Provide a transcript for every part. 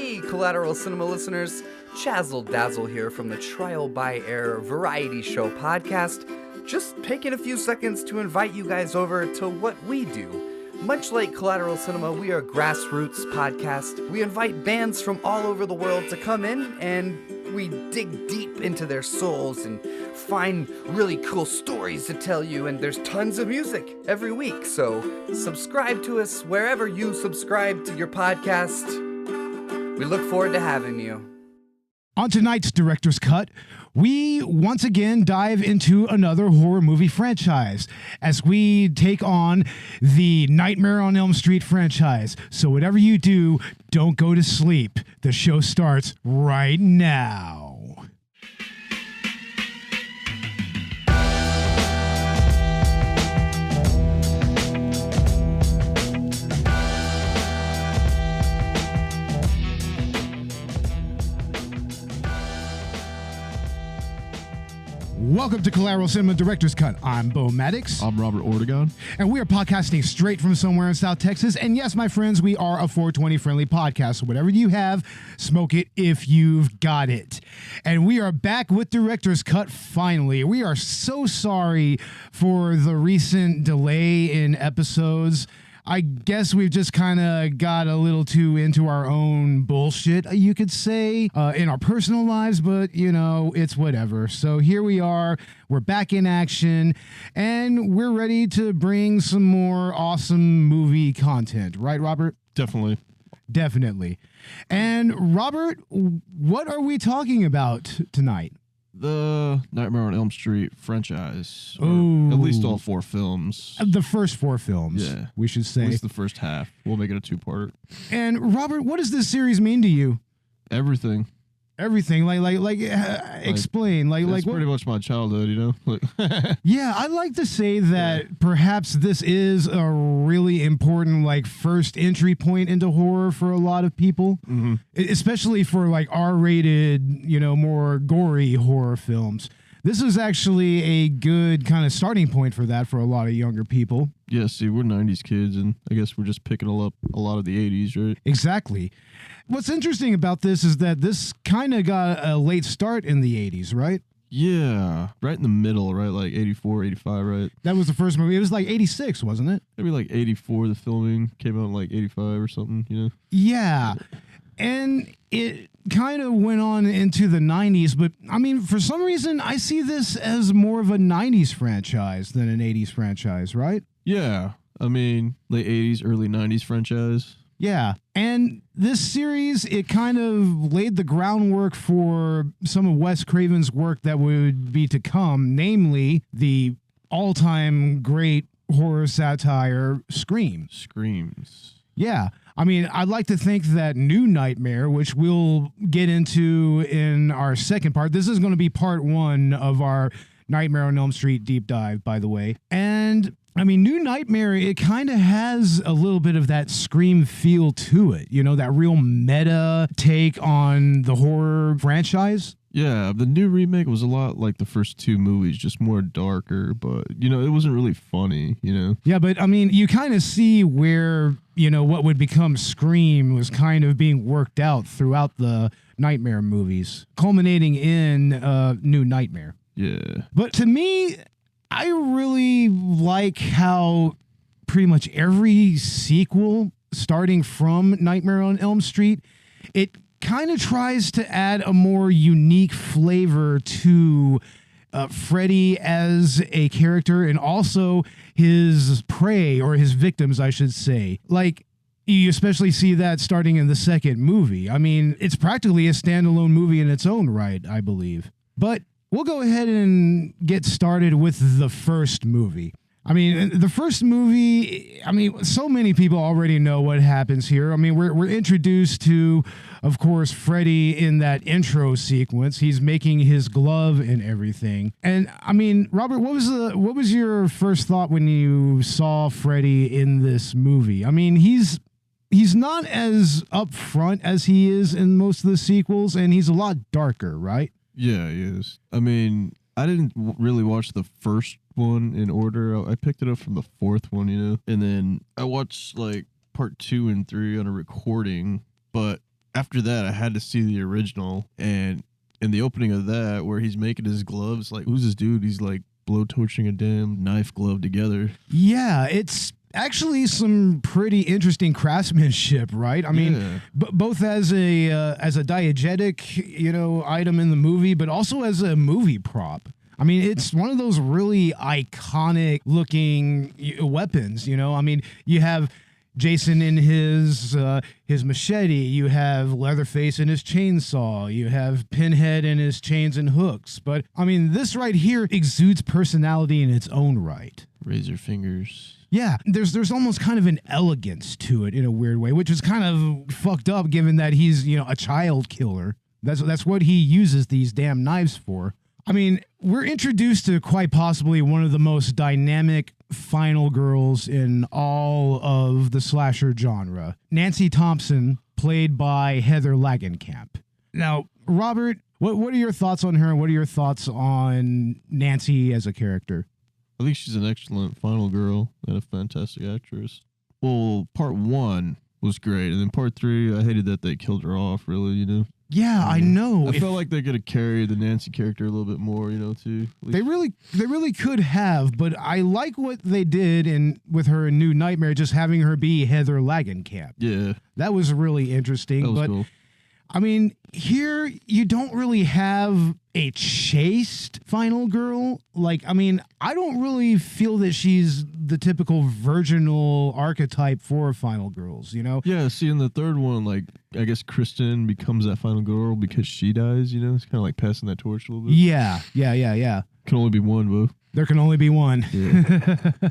Hey, Collateral Cinema listeners, Chazzle Dazzle here from the Trial by Air Variety Show podcast. Just taking a few seconds to invite you guys over to what we do. Much like Collateral Cinema, we are a grassroots podcast. We invite bands from all over the world to come in and we dig deep into their souls and find really cool stories to tell you, and there's tons of music every week, so subscribe to us wherever you subscribe to your podcast. We look forward to having you. On tonight's Director's Cut, we once again dive into another horror movie franchise as we take on the Nightmare on Elm Street franchise. So whatever you do, don't go to sleep. The show starts right now. Welcome to Collateral Cinema Director's Cut. I'm Bo Maddox. I'm Robert Ortegon. And we are podcasting straight from somewhere in South Texas. And yes, my friends, we are a 420 friendly podcast. So whatever you have, smoke it if you've got it. And we are back with Director's Cut finally. We are so sorry for the recent delay in episodes. I guess we've just kind of got a little too into our own bullshit, you could say, in our personal lives, but, you know, it's whatever. So here we are. We're back in action, and we're ready to bring some more awesome movie content. Right, Robert? Definitely. Definitely. And, Robert, what are we talking about tonight? The Nightmare on Elm Street franchise. Oh, at least all 4 films. The first 4 films, Yeah. we should say. At least the first half. We'll make it a 2-parter. And, Robert, what does this series mean to you? Everything. Everything, explain, That's pretty much my childhood, you know? Yeah, I'd like to say that perhaps this is a really important, first entry point into horror for a lot of people, especially for, R-rated, more gory horror films. This is actually a good kind of starting point for that for a lot of younger people. Yeah, see, we're 90s kids, and I guess we're just picking up a lot of the 80s, right? Exactly. What's interesting about this is that this kind of got a late start in the 80s, right? Yeah, right in the middle, right? 84, 85, right? That was the first movie. It was 86, wasn't it? Maybe 84, the filming came out in 85 or something, you know? Yeah. And it kind of went on into the 90s, but I mean, for some reason, I see this as more of a 90s franchise than an 80s franchise, right? Yeah. I mean, late 80s, early 90s franchise. Yeah. And this series, it kind of laid the groundwork for some of Wes Craven's work that would be to come, namely the all-time great horror satire Scream. Screams. Yeah. I mean, I'd like to think that New Nightmare, which we'll get into in our second part, this is going to be part 1 of our Nightmare on Elm Street deep dive, by the way. And I mean, New Nightmare, it kind of has a little bit of that Scream feel to it, that real meta take on the horror franchise. Yeah, the new remake was a lot like the first 2 movies, just more darker, but, it wasn't really funny, Yeah, but, I mean, you kind of see where, what would become Scream was kind of being worked out throughout the Nightmare movies, culminating in New Nightmare. Yeah. But to me, I really like how pretty much every sequel, starting from Nightmare on Elm Street, it kind of tries to add a more unique flavor to Freddy as a character and also his prey, or his victims, I should say. You especially see that starting in the second movie. I mean, it's practically a standalone movie in its own right, I believe. But we'll go ahead and get started with the first movie. I mean, the first movie, so many people already know what happens here. I mean, we're introduced to, of course, Freddy in that intro sequence. He's making his glove and everything. And I mean, Robert, what was your first thought when you saw Freddy in this movie? I mean, he's not as upfront as he is in most of the sequels, and he's a lot darker, right? Yeah, he is. I mean, I didn't really watch the first one in order. I picked it up from the 4th one, and then I watched part 2 and 3 on a recording, but after that, I had to see the original. And in the opening of that, where he's making his gloves, like, who's this dude? He's like blowtorching a damn knife glove together. Yeah, it's actually some pretty interesting craftsmanship, right? I mean, both as a diegetic, item in the movie, but also as a movie prop. I mean, it's one of those really iconic looking weapons, I mean, you have Jason in his machete, you have Leatherface in his chainsaw, you have Pinhead in his chains and hooks. But I mean, this right here exudes personality in its own right. Razor fingers. Yeah, there's almost kind of an elegance to it in a weird way, which is kind of fucked up given that he's, a child killer. That's what he uses these damn knives for. I mean, we're introduced to quite possibly one of the most dynamic final girls in all of the slasher genre. Nancy Thompson, played by Heather Langenkamp. Now, Robert, what are your thoughts on her? What are your thoughts on Nancy as a character? I think she's an excellent final girl and a fantastic actress. Well, part 1 was great, and then part 3, I hated that they killed her off, really, Yeah, I know. I felt like they could have carried the Nancy character a little bit more, too. They really could have, but I like what they did with her in New Nightmare, just having her be Heather Langenkamp. Yeah. That was really interesting. That was cool. I mean, here you don't really have a chaste final girl. Like, I mean, I don't really feel that she's the typical virginal archetype for final girls, Yeah, see, in the third one, like, I guess Kristen becomes that final girl because she dies, It's kind of like passing that torch a little bit. Yeah. Can only be one, bro. There can only be one. Yeah.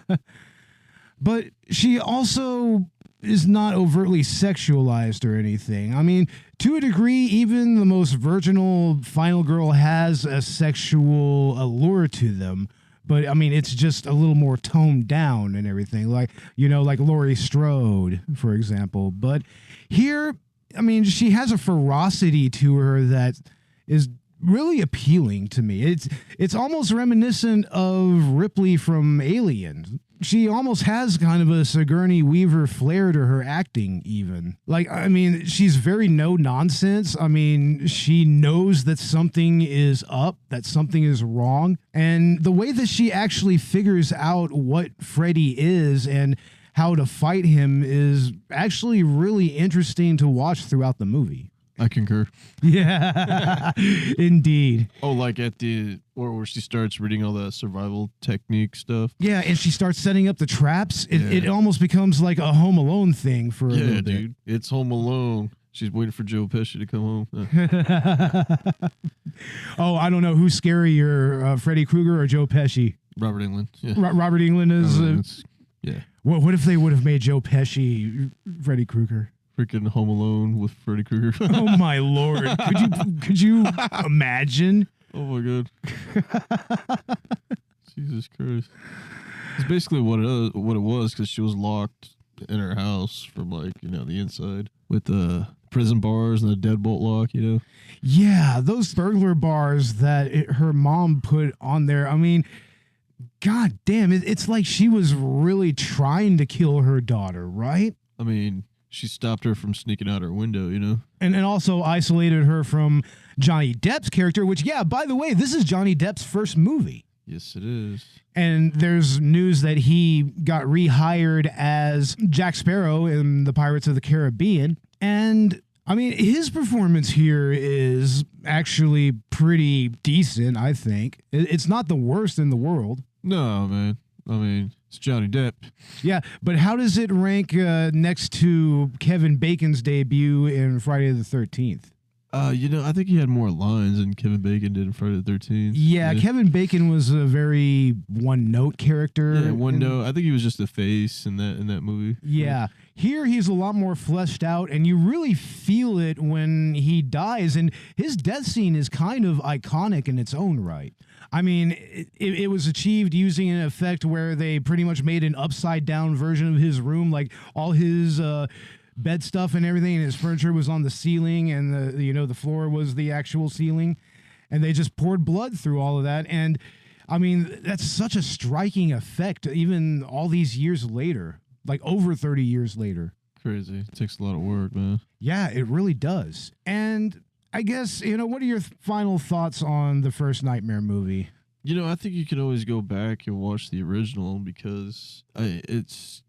But she also is not overtly sexualized or anything. I mean, to a degree, even the most virginal final girl has a sexual allure to them. But I mean, it's just a little more toned down and everything. Like, like Laurie Strode, for example. But here, I mean, she has a ferocity to her that is really appealing to me. It's almost reminiscent of Ripley from Alien. She almost has kind of a Sigourney Weaver flair to her acting, even. Like, I mean, she's very no nonsense. I mean, she knows that something is up, that something is wrong. And the way that she actually figures out what Freddy is and how to fight him is actually really interesting to watch throughout the movie. I concur. Yeah, indeed. Oh, like at where she starts reading all that survival technique stuff. Yeah, and she starts setting up the traps. It almost becomes like a Home Alone thing for a little bit. Yeah, dude. It's Home Alone. She's waiting for Joe Pesci to come home. Oh, I don't know who's scarier, Freddy Krueger or Joe Pesci. Robert Englund. Yeah. Robert Englund is. Yeah. What if they would have made Joe Pesci Freddy Krueger? Freaking Home Alone with Freddy Krueger. Oh my lord! Could you imagine? Oh my god! Jesus Christ! It's basically what it was because she was locked in her house from the inside with the prison bars and the deadbolt lock. Yeah, those burglar bars that her mom put on there. I mean, god damn! It's like she was really trying to kill her daughter, right? I mean. She stopped her from sneaking out her window, And also isolated her from Johnny Depp's character, which, yeah, by the way, this is Johnny Depp's first movie. Yes, it is. And there's news that he got rehired as Jack Sparrow in the Pirates of the Caribbean. And, I mean, his performance here is actually pretty decent, I think. It's not the worst in the world. No, man. I mean, it's Johnny Depp. Yeah, but how does it rank next to Kevin Bacon's debut in Friday the 13th? I think he had more lines than Kevin Bacon did in Friday the 13th. Yeah, Kevin Bacon was a very one-note character. Yeah, one note. I think he was just a face in that movie. Yeah. Here he's a lot more fleshed out, and you really feel it when he dies, and his death scene is kind of iconic in its own right. I mean, it was achieved using an effect where they pretty much made an upside-down version of his room, like all his bed stuff and everything, and his furniture was on the ceiling, and the floor was the actual ceiling, and they just poured blood through all of that. And I mean, that's such a striking effect, even all these years later, like over 30 years later. crazy. It takes a lot of work, man. Yeah, it really does. And I guess, what are your final thoughts on the first Nightmare movie? I think you can always go back and watch the original because it's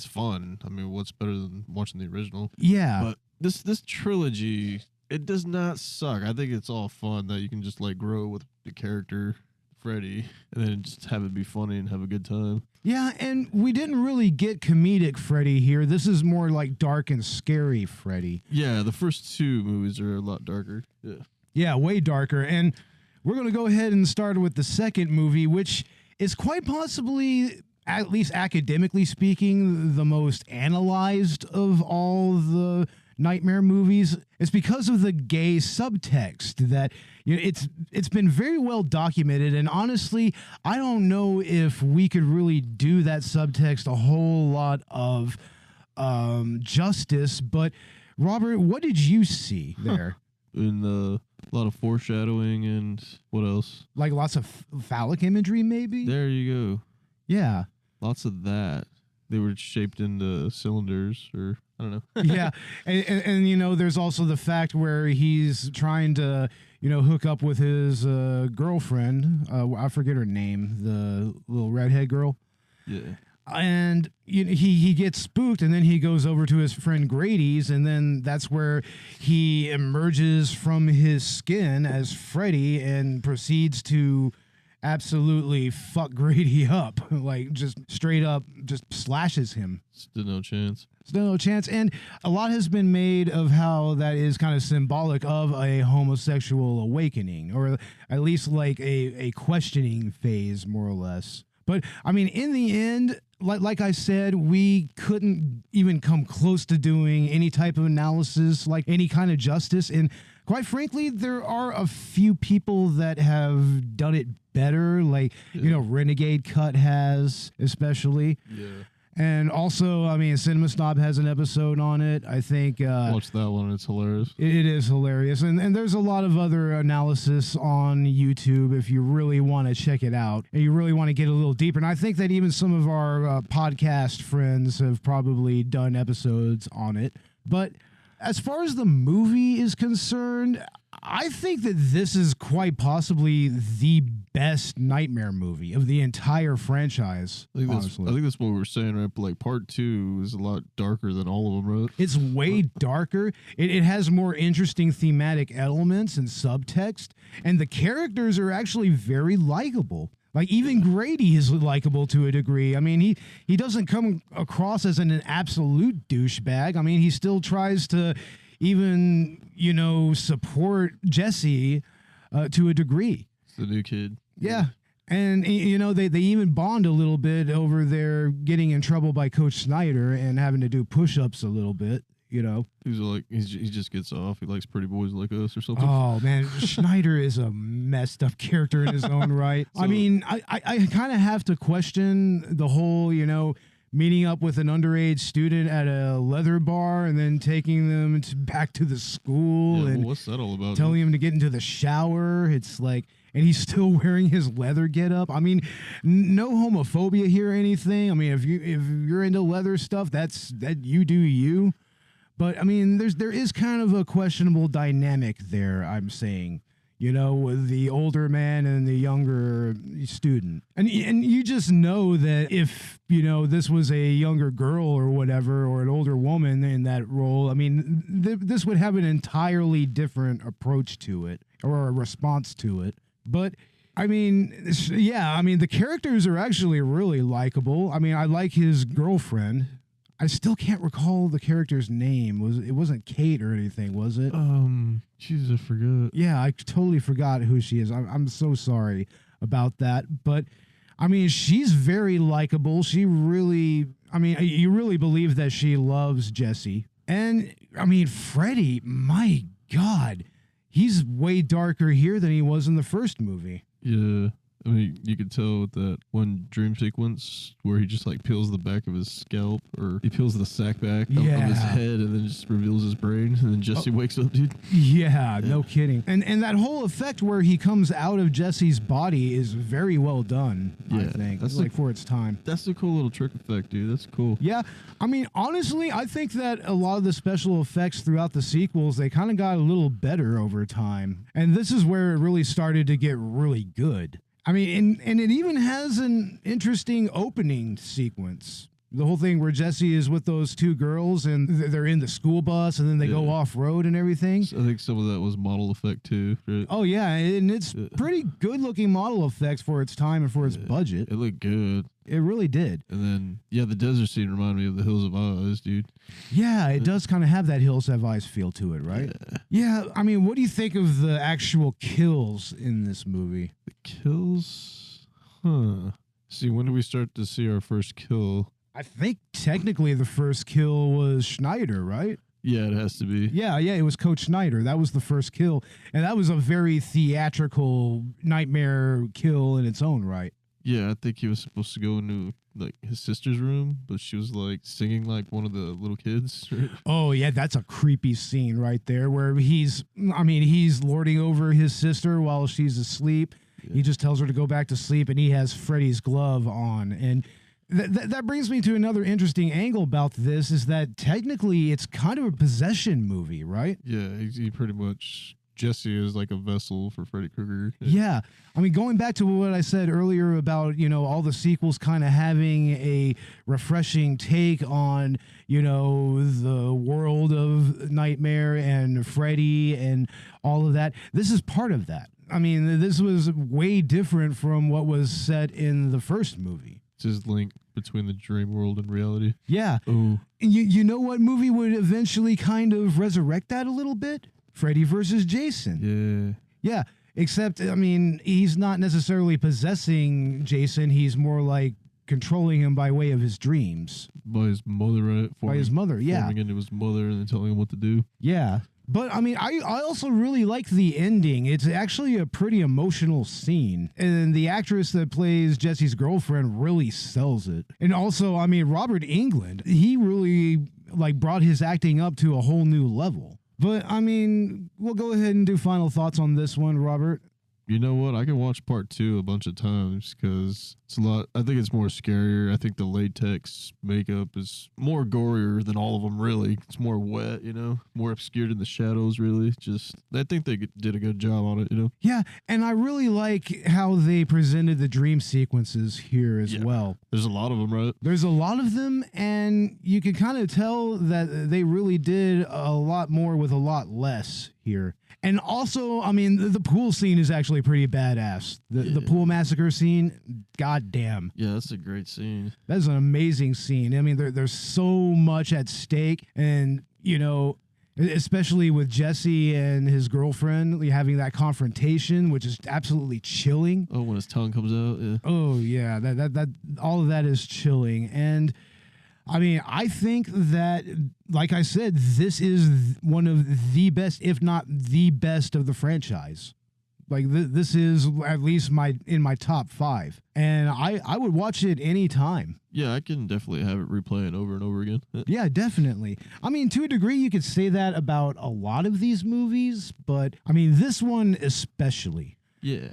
fun. I mean, what's better than watching the original? Yeah. But this trilogy, it does not suck. I think it's all fun that you can just like grow with the character Freddy and then just have it be funny and have a good time. Yeah, and we didn't really get comedic Freddy here. This is more like dark and scary Freddy. Yeah, the first two movies are a lot darker. Yeah, way darker. And we're going to go ahead and start with the second movie, which is quite possibly, at least academically speaking, the most analyzed of all the Nightmare movies. It's because of the gay subtext that it's been very well documented, and honestly, I don't know if we could really do that subtext a whole lot of justice. But Robert, what did you see there? And a lot of foreshadowing and what else? Like lots of phallic imagery, maybe? There you go. Yeah. Lots of that. They were shaped into cylinders, or I don't know. Yeah, and there's also the fact where he's trying to hook up with his girlfriend. I forget her name, the little redhead girl. Yeah. And he gets spooked, and then he goes over to his friend Grady's, and then that's where he emerges from his skin as Freddy and proceeds to absolutely fuck Grady up, like just straight up just slashes him. Still no chance. Still no chance. And a lot has been made of how that is kind of symbolic of a homosexual awakening, or at least like a questioning phase, more or less. But I mean, in the end, like I said, we couldn't even come close to doing any type of analysis, like any kind of justice. And quite frankly, there are a few people that have done it better, like, Renegade Cut has, especially. Yeah. And also, I mean, Cinema Snob has an episode on it. I think watch that one; it's hilarious. It is hilarious, and there's a lot of other analysis on YouTube if you really want to check it out and you really want to get a little deeper. And I think that even some of our podcast friends have probably done episodes on it. But as far as the movie is concerned, I think that this is quite possibly the best Nightmare movie of the entire franchise. I think that's what we were saying, right? But like part 2 is a lot darker than all of them, right? It's way darker. It has more interesting thematic elements and subtext, and the characters are actually very likable. Like, even Grady is likable to a degree. I mean, he doesn't come across as an absolute douchebag. I mean, he still tries to even, support Jesse to a degree. It's the new kid. Yeah. And, they even bond a little bit over their getting in trouble by Coach Snyder and having to do push-ups a little bit, He's like, he just gets off. He likes pretty boys like us or something. Oh, man. Schneider is a messed up character in his own right. So, I mean, I kind of have to question the whole, meeting up with an underage student at a leather bar and then taking them back to the school and what's that all about? telling him to get into the shower. It's like, and he's still wearing his leather getup. I mean, no homophobia here or anything. I mean, if you're into leather stuff, that you do you. But I mean, there is kind of a questionable dynamic there, I'm saying, with the older man and the younger student. And you just know that if, this was a younger girl or whatever, or an older woman in that role, I mean, this would have an entirely different approach to it, or a response to it. But I mean, the characters are actually really likable. I mean, I like his girlfriend. I still can't recall the character's name. It wasn't Kate or anything, was it? Jesus, I forgot. Yeah, I totally forgot who she is. I'm so sorry about that. But I mean, she's very likable. She really, you really believe that she loves Jesse. And I mean, Freddy, my God, he's way darker here than he was in the first movie. Yeah. I mean, you could tell with that one dream sequence where he just like peels the back of his scalp, or he peels the sack back of his head and then just reveals his brain, and then Jesse wakes up, dude. Yeah, no kidding. And that whole effect where he comes out of Jesse's body is very well done, I think. That's like for its time. That's a cool little trick effect, dude. That's cool. Yeah. I mean, honestly, I think that a lot of the special effects throughout the sequels, they kind of got a little better over time. And this is where it really started to get really good. I mean, and it even has an interesting opening sequence. The whole thing where Jesse is with those two girls and they're in the school bus and then they go off-road and everything. I think some of that was model effect too. Right? Oh, yeah, and it's pretty good-looking model effects for its time and for its budget. It looked good. It really did. And then, the desert scene reminded me of the Hills of Eyes, dude. Yeah, it does kind of have that Hills Have Eyes feel to it, right? Yeah, I mean, what do you think of the actual kills in this movie? The kills? Huh. See, when do we start to see our first kill? I think technically the first kill was Schneider, right? Yeah, it has to be. Yeah, it was Coach Schneider. That was the first kill. And that was a very theatrical nightmare kill in its own right. Yeah, I think he was supposed to go into like his sister's room, but she was like singing like one of the little kids. Right? Oh yeah, that's a creepy scene right there where he's lording over his sister while she's asleep. Yeah. He just tells her to go back to sleep and he has Freddy's glove on. And that brings me to another interesting angle about this is that technically it's kind of a possession movie, right? Yeah, he pretty much... Jesse is like a vessel for Freddy Krueger. Yeah. I mean, going back to what I said earlier about, all the sequels kind of having a refreshing take on, the world of Nightmare and Freddy and all of that. This is part of that. I mean, this was way different from what was set in the first movie. It's his link between the dream world and reality. Yeah. Oh. You know what movie would eventually kind of resurrect that a little bit? Freddy versus Jason. Yeah, except, I mean, he's not necessarily possessing Jason. He's more like controlling him by way of his dreams. By his mother, right? By his mother, yeah. Forming into his mother and then telling him what to do. Yeah. But, I mean, I also really like the ending. It's actually a pretty emotional scene. And the actress that plays Jesse's girlfriend really sells it. And also, I mean, Robert Englund, he really, brought his acting up to a whole new level. But, I mean, we'll go ahead and do final thoughts on this one, Robert. You know what? I can watch part 2 a bunch of times because it's a lot. I think it's more scarier. I think the latex makeup is more gorier than all of them, really. It's more wet, more obscured in the shadows, really. I think they did a good job on it, Yeah, and I really like how they presented the dream sequences here as well. There's a lot of them, right? There's a lot of them, and you can kind of tell that they really did a lot more with a lot less here. And also, I mean, the pool scene is actually pretty badass. The pool massacre scene, goddamn. Yeah, that's a great scene. That's an amazing scene. I mean, there's so much at stake, and, especially with Jesse and his girlfriend having that confrontation, which is absolutely chilling. Oh, when his tongue comes out, yeah. Oh, yeah, that all of that is chilling. And I mean, I think that, like I said, this is one of the best, if not the best of the franchise. This is at least in my top 5. And I would watch it any time. Yeah, I can definitely have it replaying over and over again. Yeah, definitely. I mean, to a degree, you could say that about a lot of these movies, but I mean, this one especially. Yeah.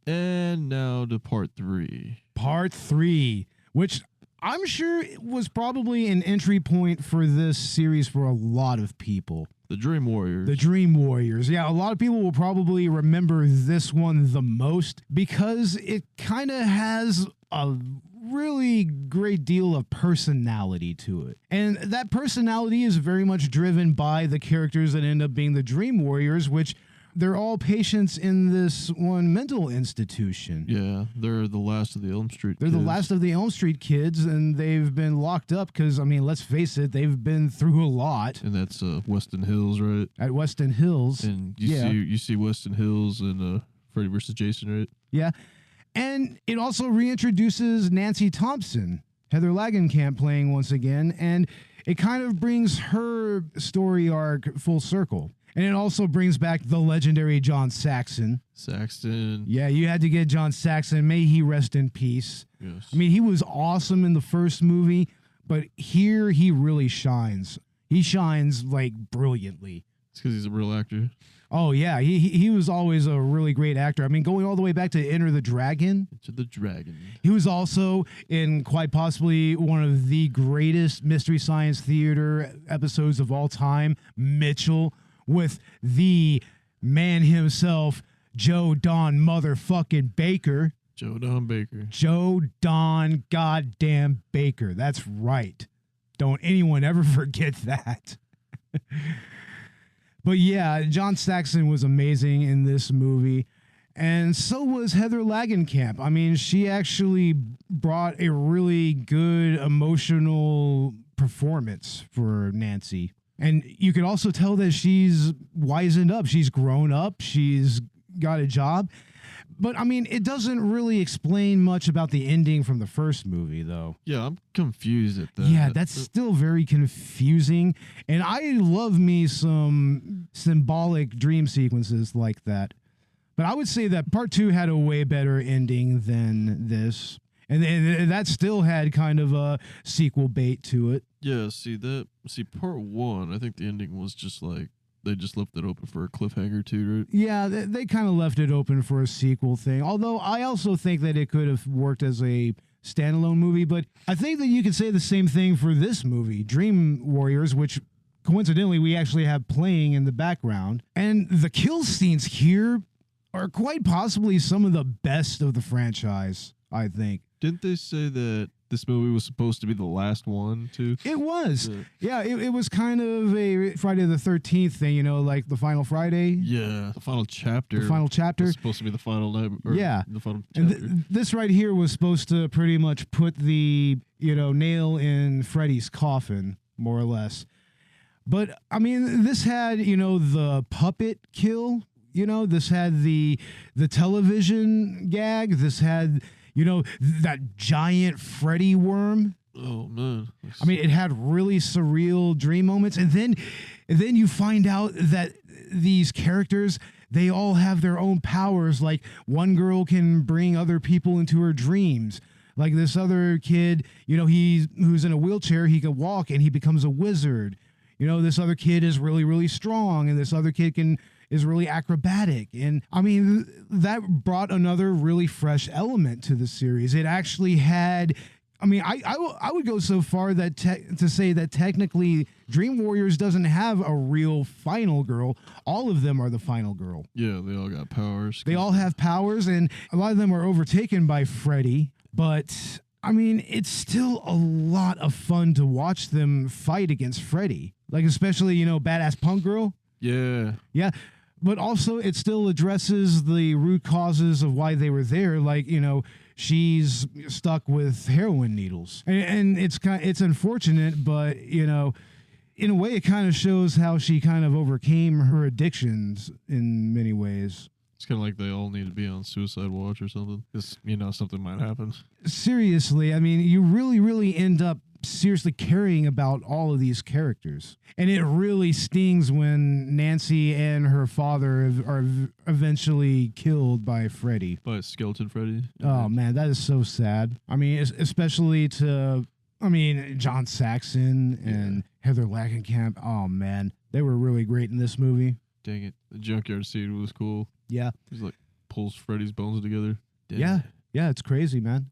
And now to part 3. Part 3, which I'm sure it was probably an entry point for this series for a lot of people. The Dream Warriors. The Dream Warriors. Yeah, a lot of people will probably remember this one the most because it kind of has a really great deal of personality to it. And that personality is very much driven by the characters that end up being the Dream Warriors, which they're all patients in this one mental institution. Yeah, they're the last of the Elm Street They're kids. the last of the Elm Street kids, and they've been locked up because, I mean, let's face it, they've been through a lot. And that's Weston Hills, right? At Weston Hills. And you see Weston Hills and Freddy vs. Jason, right? Yeah. And it also reintroduces Nancy Thompson, Heather Langenkamp playing once again, and it kind of brings her story arc full circle. And it also brings back the legendary John Saxon. Saxton. Yeah, you had to get John Saxon. May he rest in peace. Yes. I mean, he was awesome in the first movie, but here he really shines. He shines like brilliantly. It's because he's a real actor. Oh yeah, he was always a really great actor. I mean, going all the way back to Enter the Dragon. Into the Dragon. He was also in quite possibly one of the greatest Mystery Science Theater episodes of all time, Mitchell, with the man himself, Joe Don motherfucking Baker. Joe Don Baker. Joe Don goddamn Baker. That's right. Don't anyone ever forget that. But yeah, John Saxon was amazing in this movie. And so was Heather Langenkamp. I mean, she actually brought a really good emotional performance for Nancy. And you could also tell that she's wizened up. She's grown up. She's got a job. But, I mean, it doesn't really explain much about the ending from the first movie, though. Yeah, I'm confused at that. Yeah, that's still very confusing. And I love me some symbolic dream sequences like that. But I would say that part 2 had a way better ending than this. And that still had kind of a sequel bait to it. Yeah, part 1, I think the ending was just like, they just left it open for a cliffhanger too, right? Yeah, they kind of left it open for a sequel thing. Although I also think that it could have worked as a standalone movie. But I think that you could say the same thing for this movie, Dream Warriors, which coincidentally we actually have playing in the background. And the kill scenes here are quite possibly some of the best of the franchise, I think. Didn't they say that this movie was supposed to be the last one, too? It was. Yeah, it was kind of a Friday the 13th thing, you know, like the final Friday. Yeah, the final chapter. The final chapter. Was supposed to be the final night. Yeah. The final chapter. And this right here was supposed to pretty much put the, nail in Freddy's coffin, more or less. But, I mean, this had, the puppet kill. This had the television gag. This had... that giant Freddy worm. Oh man! I mean, it had really surreal dream moments, and then you find out that these characters, they all have their own powers. Like one girl can bring other people into her dreams. Like this other kid, who's in a wheelchair, he can walk and he becomes a wizard. This other kid is really, really strong, and this other kid is really acrobatic. And I mean, that brought another really fresh element to the series. It actually had, I would go so far that to say that technically Dream Warriors doesn't have a real final girl. All of them are the final girl. Yeah, they all got powers. They all have powers, and a lot of them are overtaken by Freddy. But I mean, it's still a lot of fun to watch them fight against Freddy. Like especially, Badass Punk Girl. Yeah. Yeah. But also, it still addresses the root causes of why they were there. Like, she's stuck with heroin needles. And it's unfortunate, but, in a way, it kind of shows how she kind of overcame her addictions in many ways. It's kind of like they all need to be on suicide watch or something. Because, something might happen. Seriously, I mean, you really, really end up seriously caring about all of these characters. And it really stings when Nancy and her father are eventually killed by Freddy. By Skeleton Freddy. Oh, man, that is so sad. I mean, especially to, John Saxon and Heather Langenkamp. Oh, man, they were really great in this movie. Dang it. The junkyard scene was cool. Yeah. He's like, pulls Freddy's bones together. Dang. Yeah, it's crazy, man.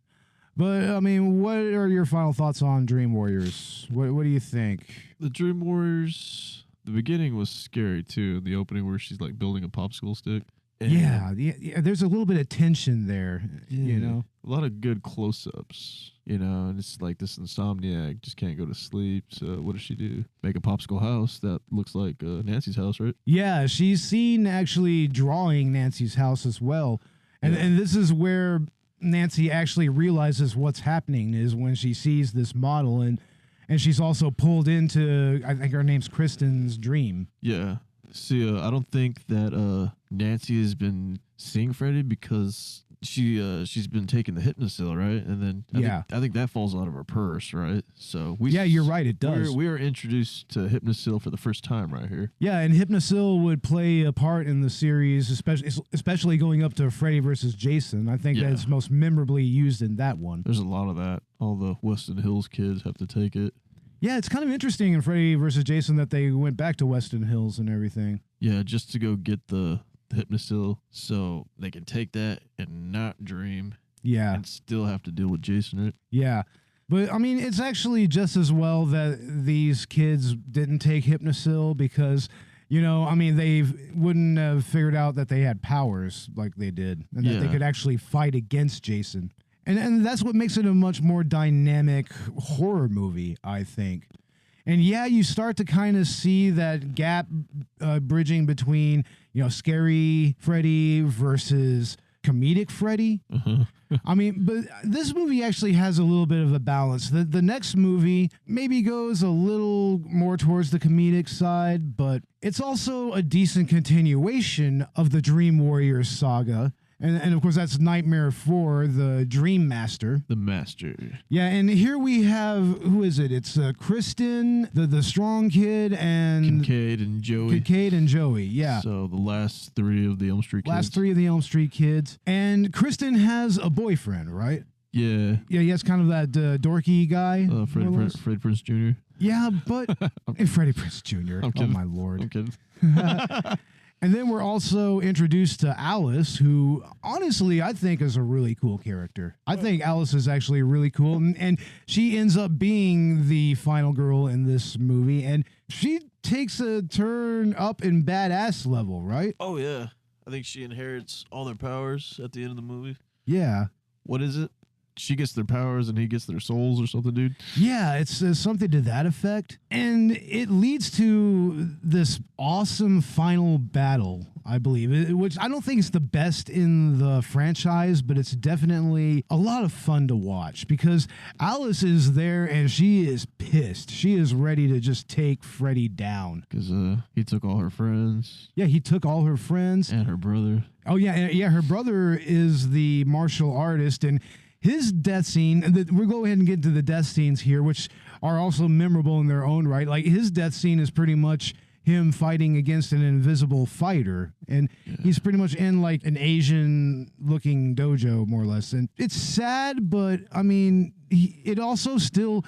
But, what are your final thoughts on Dream Warriors? What do you think? The Dream Warriors, the beginning was scary, too. The opening where she's, like, building a popsicle stick. Yeah, there's a little bit of tension there, A lot of good close-ups, and it's like this insomniac just can't go to sleep. So what does she do? Make a popsicle house that looks like Nancy's house, right? Yeah, she's seen actually drawing Nancy's house as well. And this is where Nancy actually realizes what's happening is when she sees this model and she's also pulled into, I think her name's Kristen's dream. Yeah. See, I don't think that Nancy has been seeing Freddy because she's been taking the Hypnocil, right? And then I think that falls out of her purse, right? So you're right, it does. We are introduced to Hypnocil for the first time right here. Yeah, and Hypnocil would play a part in the series, especially going up to Freddy versus Jason. I think that's most memorably used in that one. There's a lot of that. All the Weston Hills kids have to take it. Yeah, it's kind of interesting in Freddy versus Jason that they went back to Weston Hills and everything. Yeah, just to go get the Hypnocil so they can take that and not dream. Yeah. And still have to deal with Jason, right? Yeah. But, I mean, it's actually just as well that these kids didn't take Hypnocil because, you know, I mean, they wouldn't have figured out that they had powers like they did and that they could actually fight against Jason. And that's what makes it a much more dynamic horror movie, I think. And yeah, you start to kind of see that gap bridging between, you know, scary Freddy versus comedic Freddy. I mean, but this movie actually has a little bit of a balance. The next movie maybe goes a little more towards the comedic side, but it's also a decent continuation of the Dream Warriors saga. And of course, that's Nightmare 4, the Dream Master. The Master. Yeah, and here we have, who is it? It's Kristen, the strong kid, and... Kincaid and Joey. Yeah. So the last three of the Elm Street kids. Last three of the Elm Street kids. And Kristen has a boyfriend, right? Yeah. Yeah, he has kind of that dorky guy. Fred Prinze Jr. Yeah, but... Freddie Prinze Jr. Oh, my Lord. I'm kidding. And then we're also introduced to Alice, who honestly I think is a really cool character. I think Alice is actually really cool, and she ends up being the final girl in this movie, and she takes a turn up in badass level, right? Oh yeah, I think she inherits all their powers at the end of the movie. Yeah. What is it? She gets their powers and he gets their souls or something, dude. Yeah, it's something to that effect. And it leads to this awesome final battle, I believe, which I don't think is the best in the franchise, but it's definitely a lot of fun to watch because Alice is there and she is pissed. She is ready to just take Freddy down. Because he took all her friends. Yeah, he took all her friends. And her brother. Oh, yeah, her brother is the martial artist, and his death scene, we'll go ahead and get to the death scenes here, which are also memorable in their own right. Like, his death scene is pretty much him fighting against an invisible fighter. And he's pretty much in, like, an Asian-looking dojo, more or less. And it's sad, but, I mean, it also still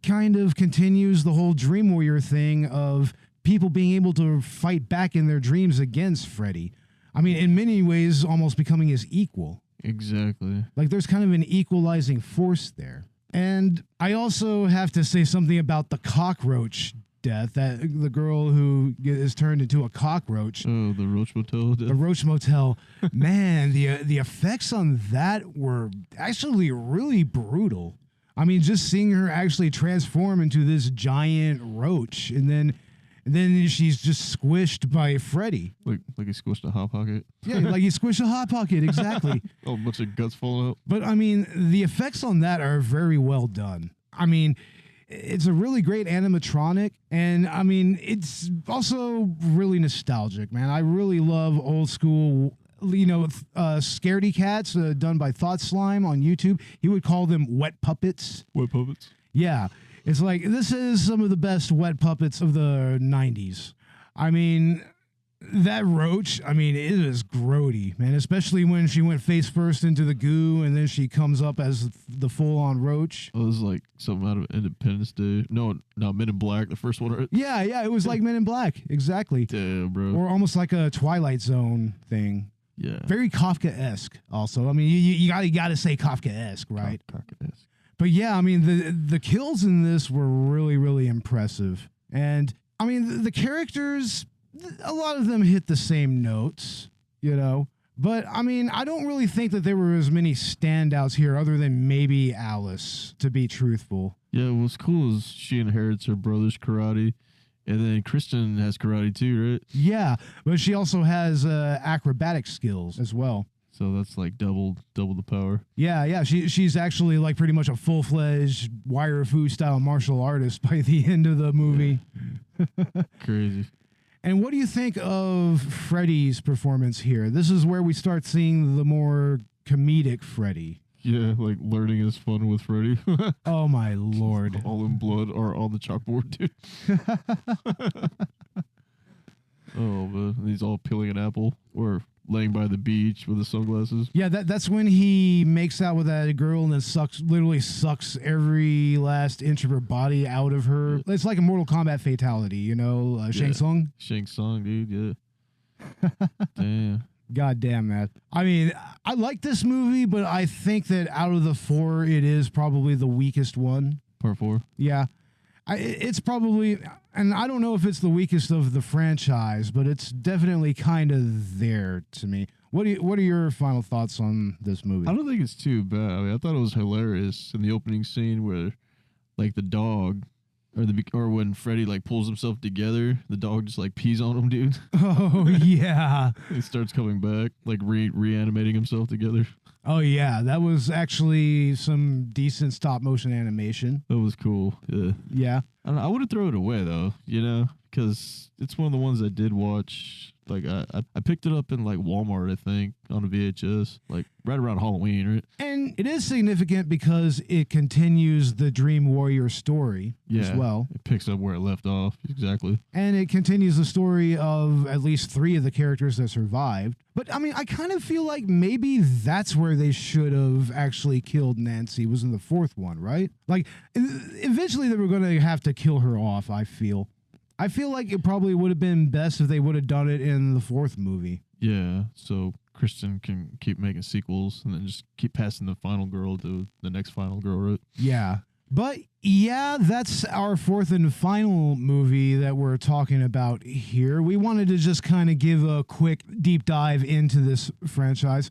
kind of continues the whole Dream Warrior thing of people being able to fight back in their dreams against Freddy. I mean, in many ways, almost becoming his equal. Exactly. Like there's kind of an equalizing force there. And I also have to say something about the cockroach death, that the girl who is turned into a cockroach. Oh, the Roach Motel death. The Roach Motel. Man, the effects on that were actually really brutal. I mean, just seeing her actually transform into this giant roach and then she's just squished by Freddy. Like he squished a Hot Pocket? Yeah, like he squished a Hot Pocket, exactly. Oh, a bunch of guts falling out. But, I mean, the effects on that are very well done. I mean, it's a really great animatronic, and, I mean, it's also really nostalgic, man. I really love old school, you know, scaredy cats done by Thought Slime on YouTube. He would call them wet puppets. Wet puppets? Yeah. It's like, this is some of the best wet puppets of the 90s. I mean, that roach, I mean, it is grody, man, especially when she went face first into the goo and then she comes up as the full-on roach. Oh, this is like something out of Independence Day. No, Men in Black, the first one. Right? Yeah, it was like Men in Black, exactly. Damn, bro. Or almost like a Twilight Zone thing. Yeah. Very Kafka-esque, also. I mean, you gotta say Kafka-esque, right? Kafka-esque. But yeah, I mean, the kills in this were really, really impressive. And, I mean, the characters, a lot of them hit the same notes, you know. But, I mean, I don't really think that there were as many standouts here other than maybe Alice, to be truthful. Yeah, what's cool is she inherits her brother's karate. And then Kristen has karate too, right? Yeah, but she also has acrobatic skills as well. So that's like double the power. Yeah. She's actually like pretty much a full-fledged wire fu style martial artist by the end of the movie. Crazy. And what do you think of Freddy's performance here? This is where we start seeing the more comedic Freddy. Yeah, like learning is fun with Freddy. Oh my lord. All in blood or on the chalkboard, dude. Oh, man. He's all peeling an apple or laying by the beach with his sunglasses. Yeah, that's when he makes out with that girl and then literally sucks every last inch of her body out of her. Yeah. It's like a Mortal Kombat fatality, you know, Shang Tsung. Shang Tsung, dude, yeah. Damn. God damn that. I mean, I like this movie, but I think that out of the four, it is probably the weakest one. Part 4. Yeah. It's probably, and I don't know if it's the weakest of the franchise, but it's definitely kind of there to me. What are your final thoughts on this movie? I don't think it's too bad. I mean, I thought it was hilarious in the opening scene where, like, the dog, or when Freddy, like, pulls himself together, the dog just, like, pees on him, dude. Oh, yeah. He starts coming back, like, reanimating himself together. Oh, yeah. That was actually some decent stop motion animation. That was cool. Yeah. Yeah. I don't know, I wouldn't throw it away, though, you know, because it's one of the ones I did watch. Like, I picked it up in, like, Walmart, I think, on a VHS, like, right around Halloween, right? And it is significant because it continues the Dream Warrior story as well. It picks up where it left off, exactly. And it continues the story of at least 3 of the characters that survived. But, I mean, I kind of feel like maybe that's where they should have actually killed Nancy, was in the 4th one, right? Like, eventually they were going to have to kill her off, I feel. I feel like it probably would have been best if they would have done it in the 4th movie. Yeah, so Kristen can keep making sequels and then just keep passing the final girl to the next final girl, right? Yeah. But yeah, that's our 4th and final movie that we're talking about here. We wanted to just kind of give a quick deep dive into this franchise.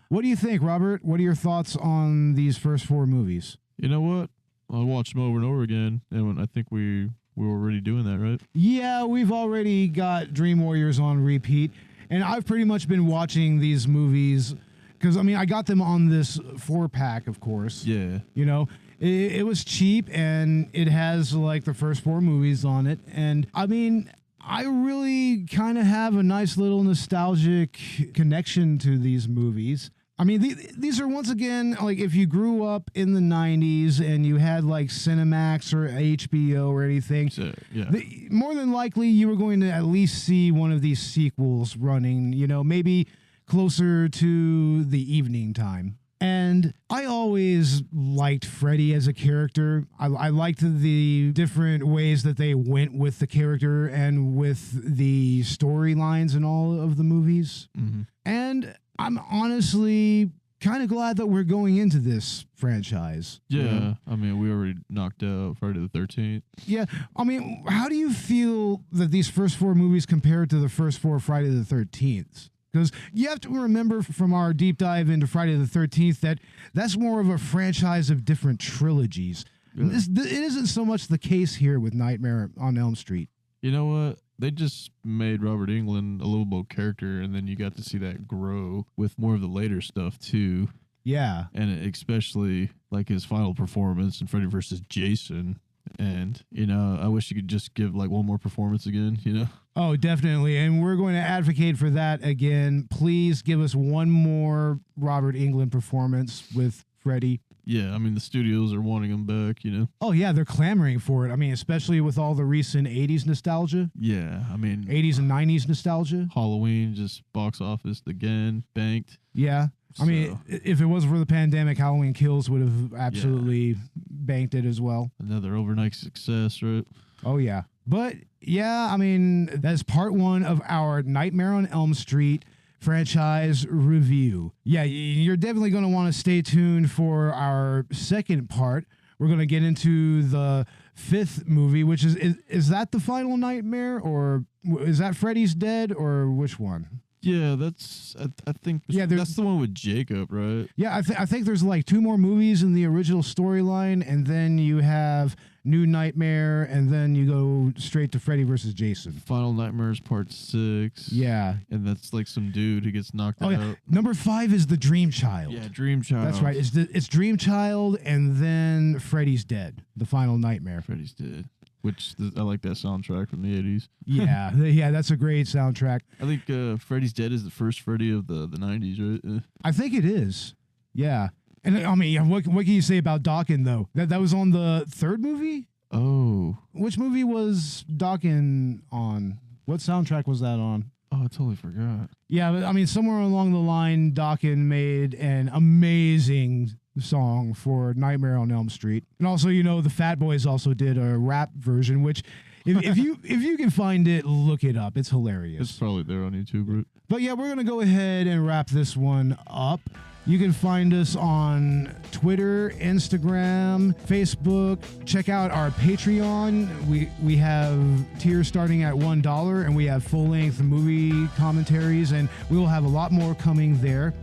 What do you think, Robert? What are your thoughts on these first 4 movies? You know what? I'll watch them over and over again, and I think we were already doing that, right? Yeah, we've already got Dream Warriors on repeat, and I've pretty much been watching these movies because, I mean, I got them on this 4-pack, of course. Yeah. You know, it was cheap, and it has, like, the first 4 movies on it, and, I mean, I really kind of have a nice little nostalgic connection to these movies. I mean, these are, once again, like, if you grew up in the 90s and you had, like, Cinemax or HBO or anything, So, yeah. more than likely you were going to at least see one of these sequels running, you know, maybe closer to the evening time. And I always liked Freddy as a character. I liked the different ways that they went with the character and with the storylines in all of the movies. Mm-hmm. And I'm honestly kind of glad that we're going into this franchise. Yeah, you know? I mean, we already knocked out Friday the 13th. Yeah, I mean, how do you feel that these first 4 movies compare to the first 4 Friday the 13th? Because you have to remember from our deep dive into Friday the 13th that that's more of a franchise of different trilogies. Yeah. It isn't so much the case here with Nightmare on Elm Street. You know what? They just made Robert Englund a lovable character, and then you got to see that grow with more of the later stuff, too. Yeah. And especially, like, his final performance in Freddy vs. Jason. And, you know, I wish you could just give, like, one more performance again, you know? Oh, definitely. And we're going to advocate for that again. Please give us one more Robert Englund performance with Freddy. Yeah, I mean, the studios are wanting him back, you know? Oh, yeah, they're clamoring for it. I mean, especially with all the recent 80s nostalgia. Yeah, I mean... 80s and 90s nostalgia. Halloween just box office again, banked. Yeah. I mean, if it wasn't for the pandemic, Halloween Kills would have absolutely banked it as well. Another overnight success, right? Oh, yeah. But, yeah, I mean, that's part 1 of our Nightmare on Elm Street franchise review. Yeah, you're definitely going to want to stay tuned for our second part. We're going to get into the 5th movie, which is that the final Nightmare, or is that Freddy's Dead, or which one? Yeah, that's I think that's the one with Jacob, right? Yeah, I think there's like 2 more movies in the original storyline, and then you have New Nightmare, and then you go straight to Freddy versus Jason. Final Nightmares Part 6. Yeah. And that's like some dude who gets knocked out. Yeah. Number 5 is the Dream Child. Yeah, Dream Child. That's right. It's Dream Child, and then Freddy's Dead, the final Nightmare. Freddy's Dead. Which I like that soundtrack from the 80s. Yeah, that's a great soundtrack. I think Freddy's Dead is the first Freddy of the 90s, right? I think it is. Yeah. And I mean, what can you say about Dawkins, though? That was on the third movie? Oh. Which movie was Dawkins on? What soundtrack was that on? Oh, I totally forgot. Yeah, but I mean, somewhere along the line, Dawkins made an amazing song for Nightmare on Elm Street. And also, you know, the Fat Boys also did a rap version, which if you can find it, look it up. It's hilarious. It's probably there on YouTube, right? But yeah, we're going to go ahead and wrap this one up. You can find us on Twitter, Instagram, Facebook. Check out our Patreon. We have tiers starting at $1, and we have full-length movie commentaries, and we will have a lot more coming there.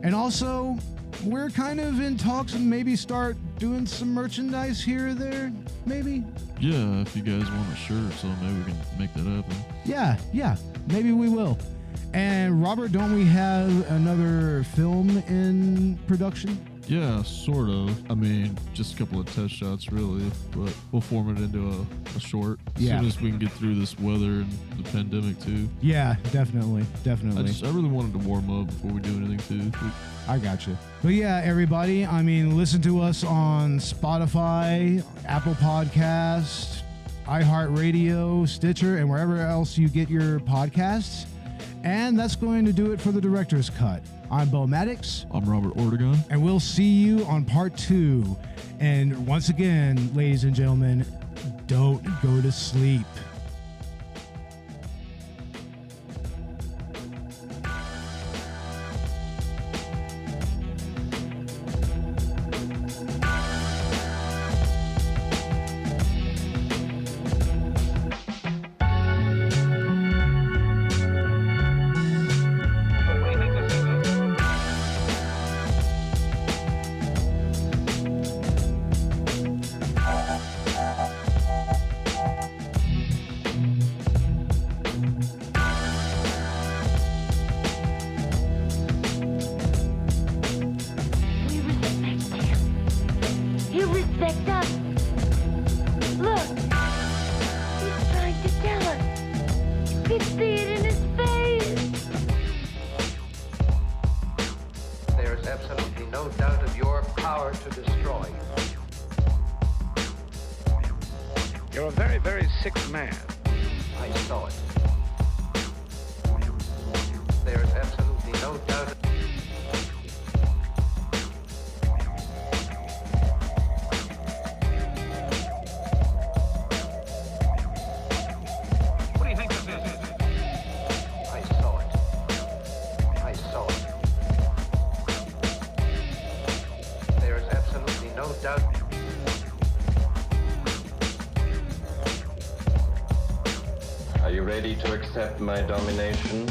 And also, we're kind of in talks and maybe start doing some merchandise here or there, maybe. Yeah, if you guys want a shirt or something, maybe we can make that happen. Yeah, maybe we will. And Robert, don't we have another film in production? Yeah, sort of. I mean, just a couple of test shots, really, but we'll form it into a short as soon as we can get through this weather and the pandemic, too. Yeah, definitely. I really wanted to warm up before we do anything, too. I got you. But yeah, everybody, I mean, listen to us on Spotify, Apple Podcasts, iHeartRadio, Stitcher, and wherever else you get your podcasts. And that's going to do it for the Director's Cut. I'm Bo Maddox. I'm Robert Ortegon. And we'll see you on part 2. And once again, ladies and gentlemen, don't go to sleep. You're a very, very sick man. I saw it. There is absolutely no doubt. What do you think this is? I saw it. I saw it. There is absolutely no doubt. Are you ready to accept my domination?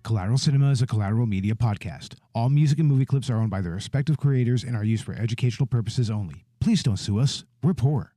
Collateral Cinema is a Collateral Media podcast. All music and movie clips are owned by their respective creators and are used for educational purposes only. Please don't sue us. We're poor.